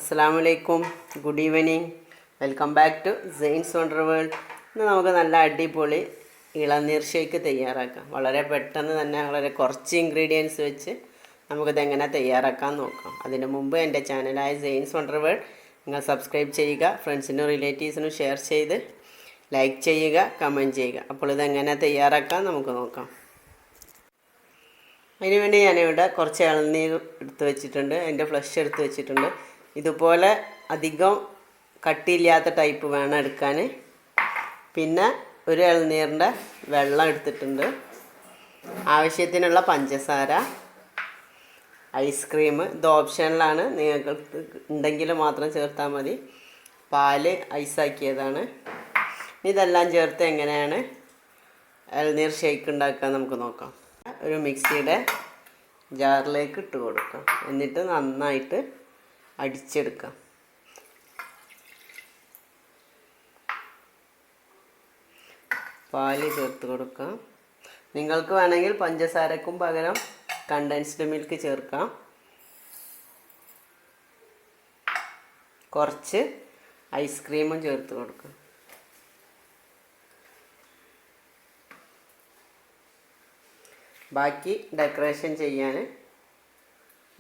Assalamualaikum, good evening, welcome back to ZAIN'S Wonderworld. ഇന്ന് നമുക്ക് നല്ല അടിപൊളി ഇളനീർഷേക്ക് തയ്യാറാക്കാം. വളരെ പെട്ടെന്ന് തന്നെ വളരെ കുറച്ച് ഇൻഗ്രീഡിയൻസ് വെച്ച് നമുക്കിത് എങ്ങനെ തയ്യാറാക്കാൻ നോക്കാം. അതിന് മുമ്പ് എൻ്റെ ചാനലായ ZAIN'S Wonderworld നിങ്ങൾ സബ്സ്ക്രൈബ് ചെയ്യുക, ഫ്രണ്ട്സിനും റിലേറ്റീവ്സിനും ഷെയർ ചെയ്ത് ലൈക്ക് ചെയ്യുക, കമൻറ്റ് ചെയ്യുക. അപ്പോൾ ഇതെങ്ങനെ തയ്യാറാക്കാൻ നമുക്ക് നോക്കാം. അതിനുവേണ്ടി ഞാനിവിടെ കുറച്ച് ഇളനീർ എടുത്ത് വെച്ചിട്ടുണ്ട്, അതിൻ്റെ ഫ്ലഷ് എടുത്ത് വെച്ചിട്ടുണ്ട്. ഇതുപോലെ അധികം കട്ടിയില്ലാത്ത ടൈപ്പ് വേണം എടുക്കാൻ. പിന്നെ ഒരു ഇളനീരിൻ്റെ വെള്ളം എടുത്തിട്ടുണ്ട്, ആവശ്യത്തിനുള്ള പഞ്ചസാര, ഐസ്ക്രീം, ഇത് ഓപ്ഷനിലാണ്, നിങ്ങൾക്ക് ഉണ്ടെങ്കിൽ മാത്രം ചേർത്താൽ മതി. പാല് ഐസാക്കിയതാണ്. ഇതെല്ലാം ചേർത്ത് എങ്ങനെയാണ് ഇളനീർ ഷേക്ക് ഉണ്ടാക്കുക നമുക്ക് നോക്കാം. ഒരു മിക്സിയുടെ ജാറിലേക്ക് ഇട്ട് കൊടുക്കാം, എന്നിട്ട് നന്നായിട്ട് അടിച്ചെടുക്കാം. പാല് ചേർത്ത് കൊടുക്കാം. നിങ്ങൾക്ക് വേണമെങ്കിൽ പഞ്ചസാരക്കും പകരം കണ്ടൻസ്ഡ് മിൽക്ക് ചേർക്കാം. കുറച്ച് ഐസ്ക്രീമും ചേർത്ത് കൊടുക്കാം. ബാക്കി ഡെക്കറേഷൻ ചെയ്യാൻ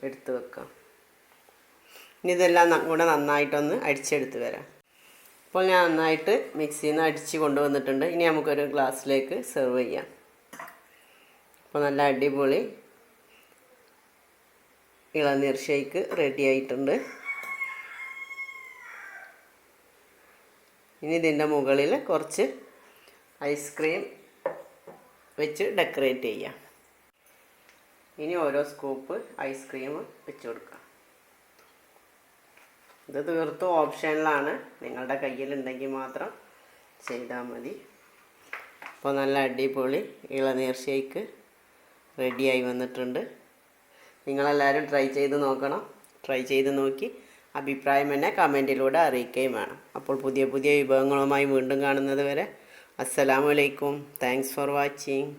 എടുത്ത് വെക്കാം. ഇനി ഇതെല്ലാം കൂടെ നന്നായിട്ടൊന്ന് അടിച്ചെടുത്ത് വരാം. അപ്പോൾ ഞാൻ നന്നായിട്ട് മിക്സിയിൽ നിന്ന് അടിച്ച് കൊണ്ടുവന്നിട്ടുണ്ട്. ഇനി നമുക്കൊരു ഗ്ലാസ്സിലേക്ക് സെർവ് ചെയ്യാം. അപ്പോൾ നല്ല അടിപൊളി ഇളനീർ ഷേക്ക് റെഡി ആയിട്ടുണ്ട്. ഇനി ഇതിൻ്റെ മുകളിൽ കുറച്ച് ഐസ്ക്രീം വെച്ച് ഡെക്കറേറ്റ് ചെയ്യാം. ഇനി ഓരോ സ്കൂപ്പ് ഐസ്ക്രീം വെച്ച് കൊടുക്കാം. ഇത് തീർത്തും ഓപ്ഷനിലാണ്, നിങ്ങളുടെ കയ്യിലുണ്ടെങ്കിൽ മാത്രം ചെയ്താൽ മതി. അപ്പോൾ നല്ല അടിപൊളി ഇളനീർ ഷേക്ക് റെഡിയായി വന്നിട്ടുണ്ട്. നിങ്ങളെല്ലാവരും ട്രൈ ചെയ്ത് നോക്കണം. ട്രൈ ചെയ്ത് നോക്കി അഭിപ്രായം എന്നെ കമൻറ്റിലൂടെ അറിയിക്കുകയും വേണം. അപ്പോൾ പുതിയ പുതിയ വിഭവങ്ങളുമായി വീണ്ടും കാണുന്നത് വരെ അസ്സലാമു അലൈക്കും. Thanks for watching.